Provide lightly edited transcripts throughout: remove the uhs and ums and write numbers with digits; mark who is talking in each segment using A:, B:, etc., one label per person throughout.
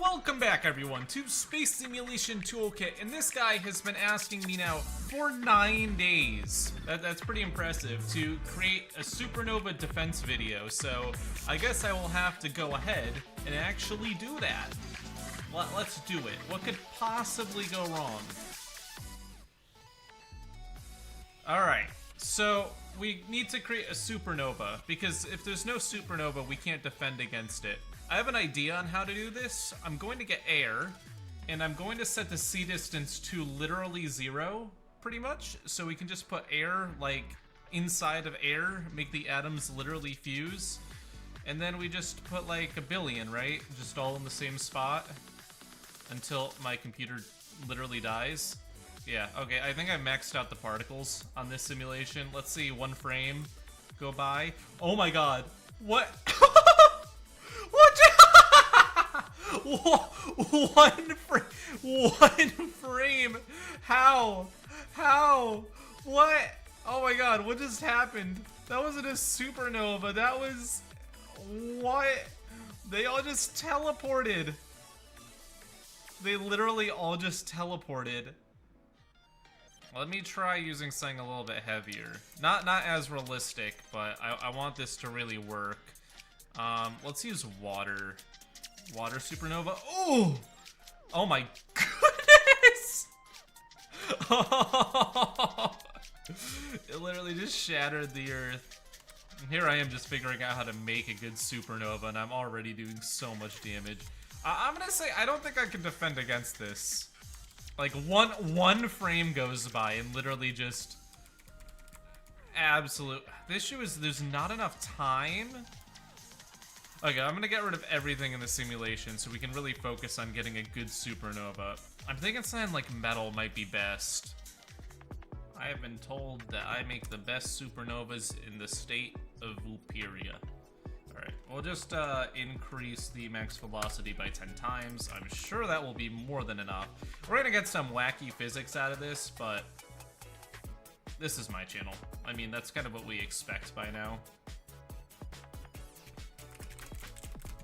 A: welcome back everyone to Space Simulation Toolkit, and this guy has been asking me now for 9 days. That's pretty impressive, to create a supernova defense video, so I guess I will have to go ahead and actually do that. Let's do it. What could possibly go wrong? Alright, so we need to create a supernova, because if there's no supernova, we can't defend against it. I have an idea on how to do this. I'm going to get air, and I'm going to set the C distance to literally 0, pretty much, so we can just put air, like, inside of air, make the atoms literally fuse, and then we just put, like, a billion, right? Just all in the same spot until my computer literally dies. Yeah, okay, I think I maxed out the particles on this simulation. Let's see, 1 frame go by. Oh my god, what? One frame. How? What? Oh my god, what just happened? That wasn't a supernova. That was... What? They all just teleported. They literally all just teleported. Let me try using something a little bit heavier. Not as realistic, but I want this to really work. Let's use water. Water supernova. Oh! Oh my goodness! Oh, it literally just shattered the earth. And here I am just figuring out how to make a good supernova, and I'm already doing so much damage. I'm gonna say I don't think I can defend against this. Like one frame goes by and literally just absolute. The issue is there's not enough time. Okay, I'm gonna get rid of everything in the simulation so we can really focus on getting a good supernova. I'm thinking something like metal might be best. I have been told that I make the best supernovas in the state of Vooperia. Alright, we'll just increase the max velocity by 10 times. I'm sure that will be more than enough. We're gonna get some wacky physics out of this, but this is my channel. I mean, that's kind of what we expect by now.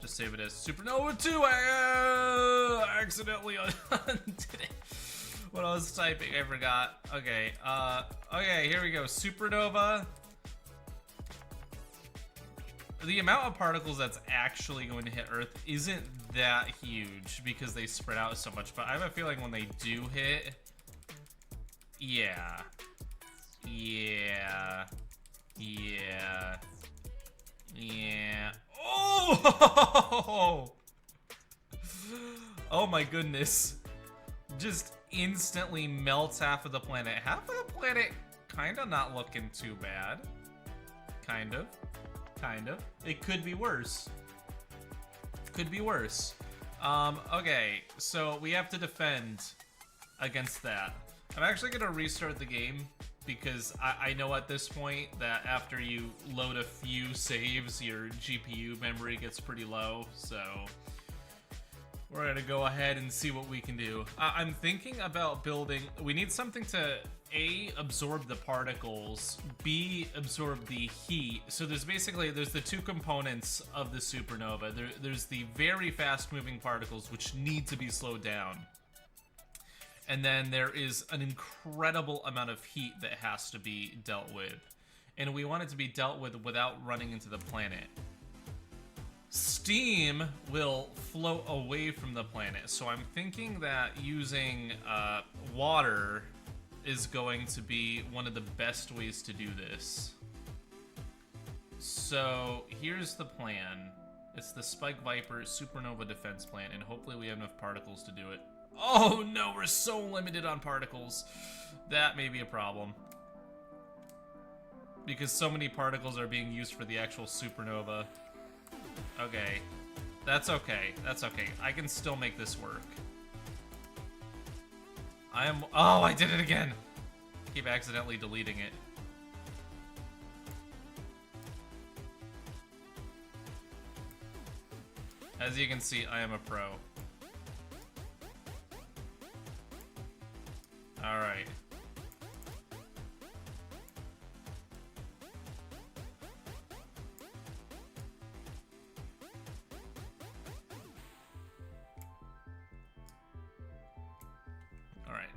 A: Just save it as Supernova 2. I accidentally undid it. What I was typing, I forgot. Okay, okay, here we go. Supernova. The amount of particles that's actually going to hit Earth isn't that huge because they spread out so much, but I have a feeling when they do hit, yeah. Oh! Oh my goodness. Just instantly melts half of the planet. Half of the planet kinda not looking too bad. Kind of. It could be worse. Okay, so we have to defend against that. I'm actually gonna restart the game because I know at this point that after you load a few saves, your GPU memory gets pretty low, so we're gonna go ahead and see what we can do. I'm thinking about building... We need something to, A, absorb the particles, B, absorb the heat. So there's the two components of the supernova. There's the very fast-moving particles, which need to be slowed down. And then there is an incredible amount of heat that has to be dealt with. And we want it to be dealt with without running into the planet. Steam will float away from the planet, so I'm thinking that using water is going to be one of the best ways to do this. So here's the plan. It's the Spike Viper Supernova Defense Plan, and hopefully we have enough particles to do it. Oh no, we're so limited on particles. That may be a problem. Because so many particles are being used for the actual supernova. Okay. That's okay. I can still make this work. Oh, I did it again! Keep accidentally deleting it. As you can see, I am a pro. Alright.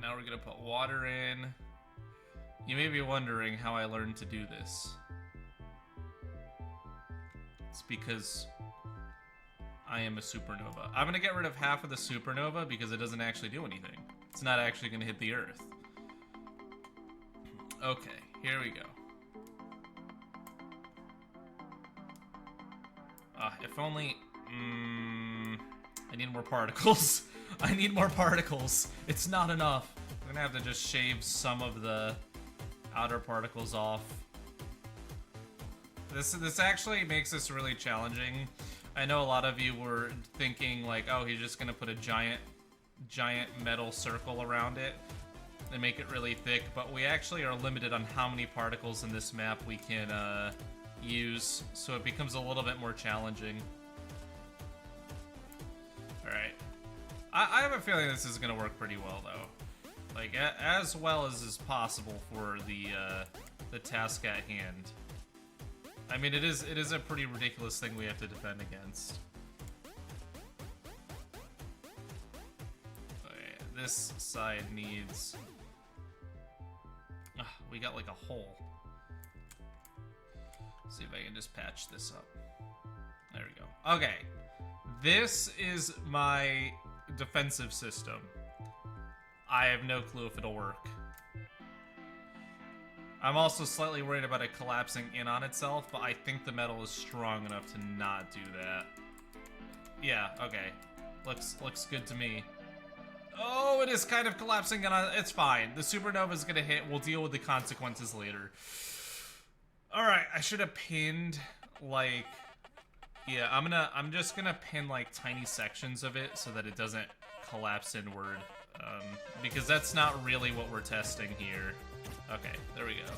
A: now we're gonna put water in. You may be wondering how I learned to do this. It's because I am a supernova. I'm gonna get rid of half of the supernova because it doesn't actually do anything. It's not actually gonna hit the Earth. Okay, here we go. If only... I need more particles. I need more particles. It's not enough. I'm gonna have to just shave some of the outer particles off. This actually makes this really challenging. I know a lot of you were thinking like, oh, he's just gonna put a giant metal circle around it and make it really thick, but we actually are limited on how many particles in this map we can use, so it becomes a little bit more challenging. Alright. I have a feeling this is gonna work pretty well, though. Like, as well as is possible for the task at hand. I mean, it is a pretty ridiculous thing we have to defend against. Okay, this side needs... we got like a hole. See if I can just patch this up. There we go. Okay. This is my defensive system. I have no clue if it'll work. I'm also slightly worried about it collapsing in on itself, but I think the metal is strong enough to not do that. Yeah, okay. Looks good to me. Oh, it is kind of collapsing in on... It's fine. The supernova is gonna hit. We'll deal with the consequences later. Alright, I should have pinned, like... Yeah, I'm just gonna pin, like, tiny sections of it so that it doesn't collapse inward. Because that's not really what we're testing here. Okay, there we go.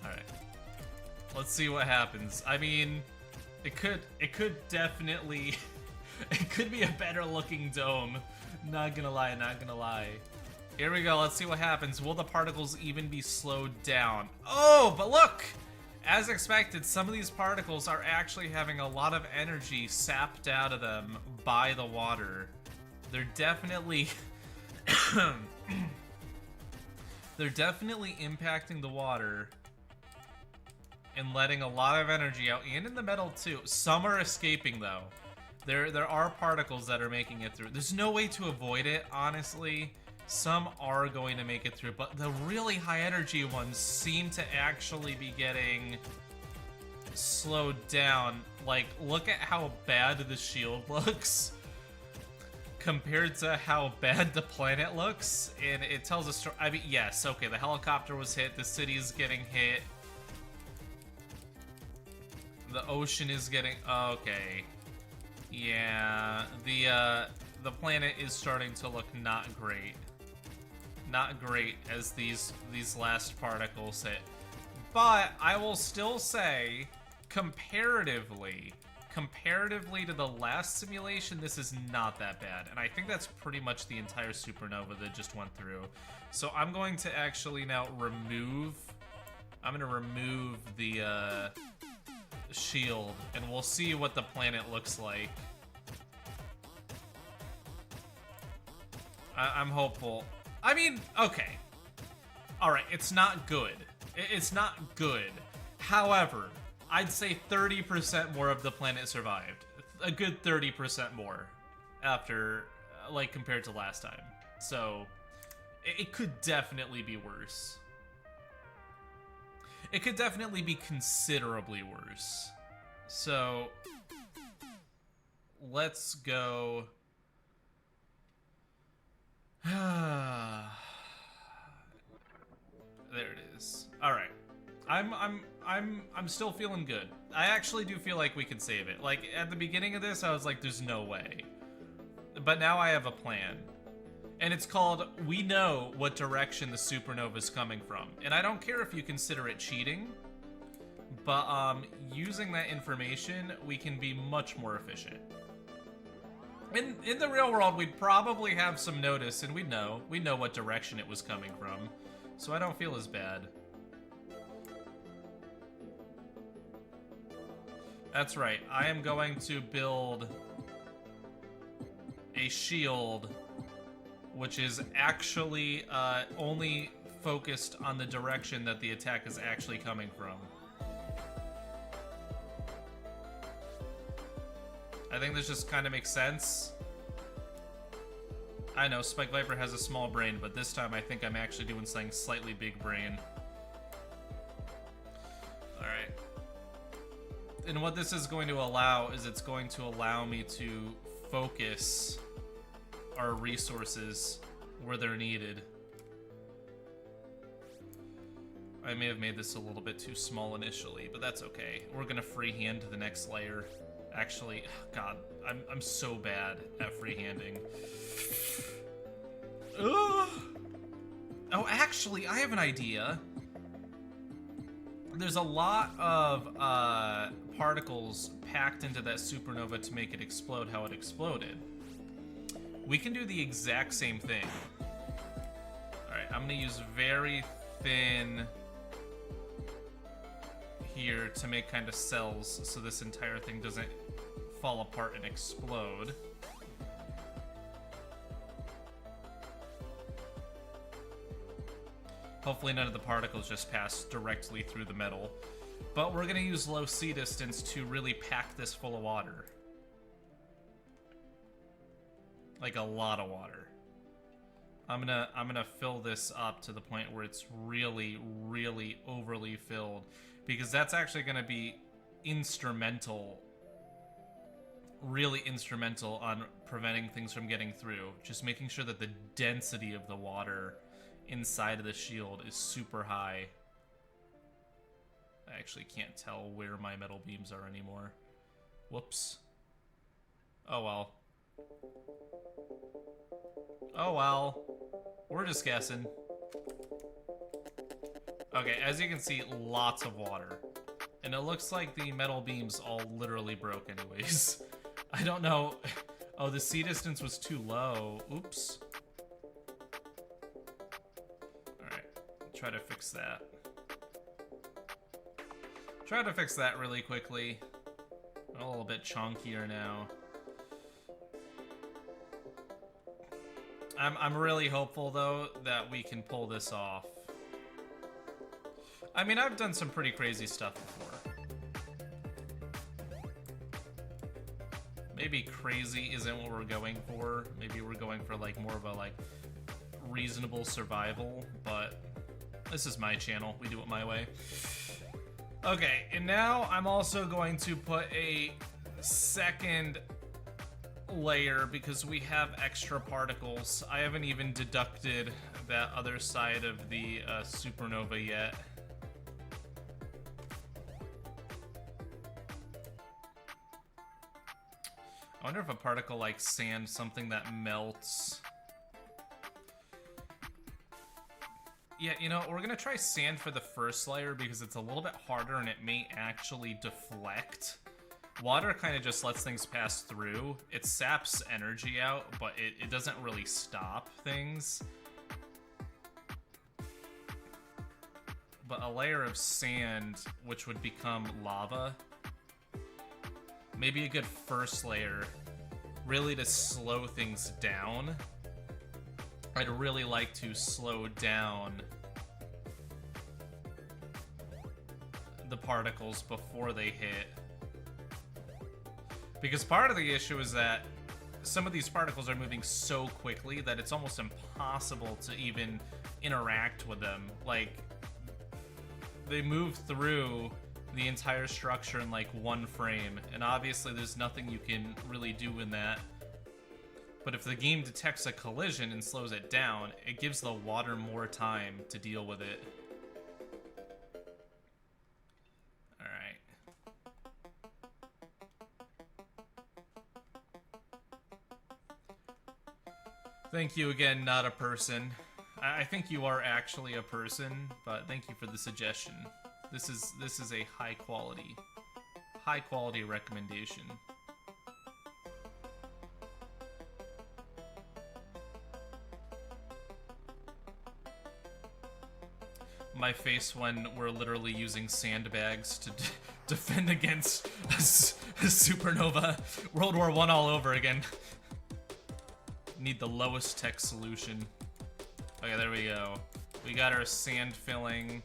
A: Alright. Let's see what happens. I mean, it could definitely... it could be a better looking dome. Not gonna lie, not gonna lie. Here we go, let's see what happens. Will the particles even be slowed down? Oh, but look! As expected, some of these particles are actually having a lot of energy sapped out of them by the water. They're definitely... they're definitely impacting the water and letting a lot of energy out, and in the metal too. Some are escaping though. There are particles that are making it through. There's no way to avoid it, honestly. Some are going to make it through, but the really high energy ones seem to actually be getting slowed down. Like, look at how bad the shield looks compared to how bad the planet looks, and it tells a story. I mean, yes, okay, the helicopter was hit, the city's getting hit, the ocean is getting... Okay. Yeah, the planet is starting to look not great. Not great as these last particles hit. But I will still say, comparatively to the last simulation, this is not that bad. And I think that's pretty much the entire supernova that just went through. So I'm going to actually now remove... I'm going to remove the shield, and we'll see what the planet looks like. I'm hopeful. I mean, okay. Alright, it's not good. It's not good. However, I'd say 30% more of the planet survived. A good 30% more after, like, compared to last time. So, it could definitely be worse. It could definitely be considerably worse. So, let's go... There it is. All right. I'm still feeling good. I actually do feel like we can save it. Like, at the beginning of this, I was like, there's no way. But now I have a plan. And it's called, we know what direction the supernova is coming from. And I don't care if you consider it cheating, but using that information, we can be much more efficient. In the real world, we'd probably have some notice, and we'd know what direction it was coming from. So I don't feel as bad. That's right, I am going to build a shield which is actually only focused on the direction that the attack is actually coming from. I think this just kind of makes sense. I know, Spike Viper has a small brain, but this time I think I'm actually doing something slightly big brain. Alright. And what this is going to allow is it's going to allow me to focus our resources where they're needed. I may have made this a little bit too small initially, but that's okay. We're gonna freehand to the next layer. Actually, God, I'm so bad at freehanding. Ugh. Oh, actually, I have an idea. There's a lot of particles packed into that supernova to make it explode how it exploded. We can do the exact same thing. Alright, I'm gonna use very thin here to make kind of cells so this entire thing doesn't fall apart and explode. Hopefully none of the particles just pass directly through the metal. But we're gonna use low sea distance to really pack this full of water. Like a lot of water. I'm gonna fill this up to the point where it's really, really overly filled, because that's actually gonna be instrumental, really instrumental on preventing things from getting through. Just making sure that the density of the water inside of the shield is super high. I actually can't tell where my metal beams are anymore. Whoops. Oh well. Oh well. We're just guessing. Okay, as you can see, lots of water. And it looks like the metal beams all literally broke anyways. I don't know. Oh, the sea distance was too low. Oops. Alright, try to fix that. Try to fix that really quickly. A little bit chunkier now. I'm really hopeful, though, that we can pull this off. I mean, I've done some pretty crazy stuff before. Maybe crazy isn't what we're going for. Maybe we're going for, like, more of a, like, reasonable survival, but this is my channel. We do it my way. Okay, and now I'm also going to put a second layer because we have extra particles. I haven't even deducted that other side of the supernova yet. I wonder if a particle like sand, something that melts. Yeah, you know, we're gonna try sand for the first layer because it's a little bit harder and it may actually deflect. Water kind of just lets things pass through. It saps energy out, but it doesn't really stop things. But a layer of sand, which would become lava, maybe a good first layer, really to slow things down. I'd really like to slow down the particles before they hit. Because part of the issue is that some of these particles are moving so quickly that it's almost impossible to even interact with them. Like, they move through the entire structure in like one frame, and obviously there's nothing you can really do in that. But if the game detects a collision and slows it down, it gives the water more time to deal with it. Alright. Thank you again, not a person. I think you are actually a person, but thank you for the suggestion. This is a high quality recommendation. My face when we're literally using sandbags to defend against a supernova. World War I all over again. Need the lowest tech solution. Okay, there we go. We got our sand filling.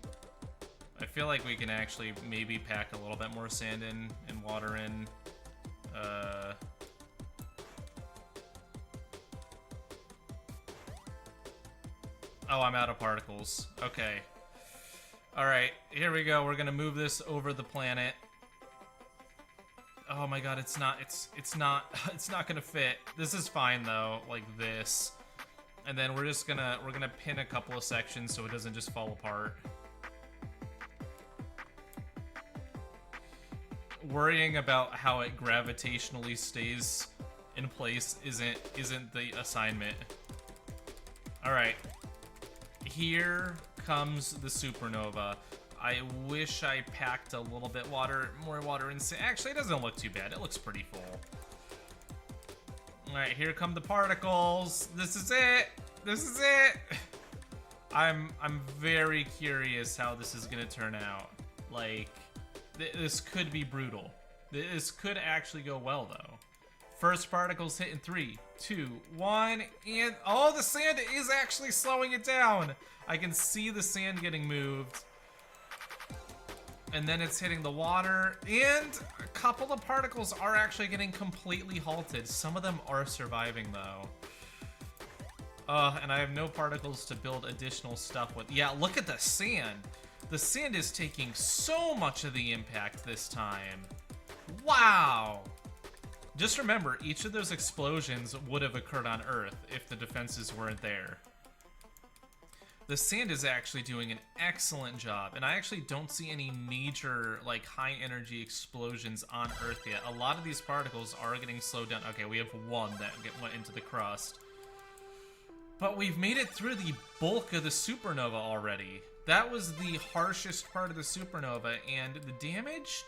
A: I feel like we can actually maybe pack a little bit more sand in and water in. Oh, I'm out of particles. Okay. Alright, here we go. We're gonna move this over the planet. Oh my god, it's not gonna fit. This is fine though, like this. And then we're gonna pin a couple of sections so it doesn't just fall apart. Worrying about how it gravitationally stays in place isn't the assignment. Alright. Here comes the supernova. I wish I packed a little bit more water in. Actually, it doesn't look too bad. It looks pretty full. All right, here come the particles. This is it. This is it. I'm very curious how this is gonna turn out. Like, this could be brutal. This could actually go well though. First particles hit in 3, 2, 1, and oh, the sand is actually slowing it down. I can see the sand getting moved. And then it's hitting the water, and a couple of particles are actually getting completely halted. Some of them are surviving though. And I have no particles to build additional stuff with. Yeah, look at the sand. The sand is taking so much of the impact this time. Wow. Just remember, each of those explosions would have occurred on Earth if the defenses weren't there. The sand is actually doing an excellent job, and I actually don't see any major, like, high-energy explosions on Earth yet. A lot of these particles are getting slowed down. Okay, we have one that went into the crust. But we've made it through the bulk of the supernova already. That was the harshest part of the supernova, and the damage,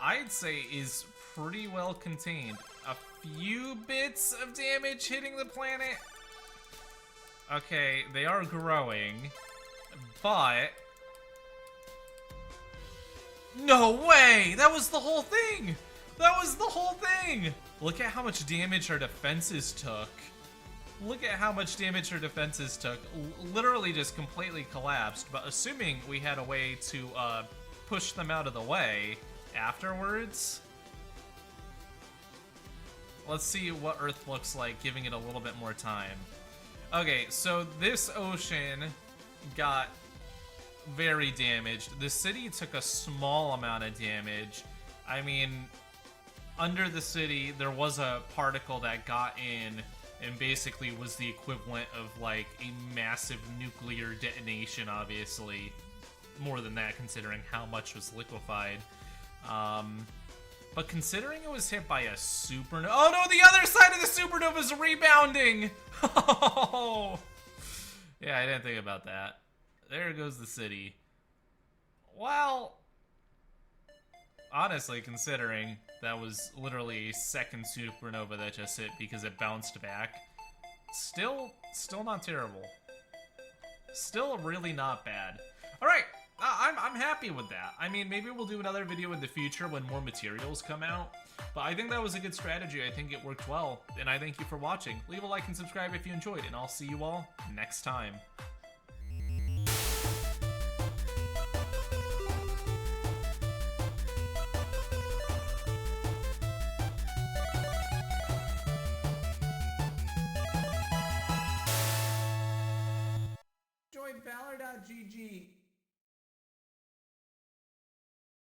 A: I'd say, is pretty well contained. A few bits of damage hitting the planet. Okay, they are growing, but... No way! That was the whole thing! That was the whole thing! Look at how much damage our defenses took. Look at how much damage our defenses took. Literally just completely collapsed, but assuming we had a way to push them out of the way afterwards... Let's see what Earth looks like, giving it a little bit more time. Okay, so this ocean got very damaged. The city took a small amount of damage. I mean, under the city, there was a particle that got in and basically was the equivalent of, like, a massive nuclear detonation, obviously. More than that, considering how much was liquefied. But considering it was hit by a supernova... Oh no, the other side of the supernova is rebounding! Oh! Yeah, I didn't think about that. There goes the city. Well, honestly, considering that was literally a second supernova that just hit because it bounced back, still not terrible. Still really not bad. Alright! I'm happy with that. I mean, maybe we'll do another video in the future when more materials come out. But I think that was a good strategy. I think it worked well. And I thank you for watching. Leave a like and subscribe if you enjoyed. And I'll see you all next time. Join Valor.gg.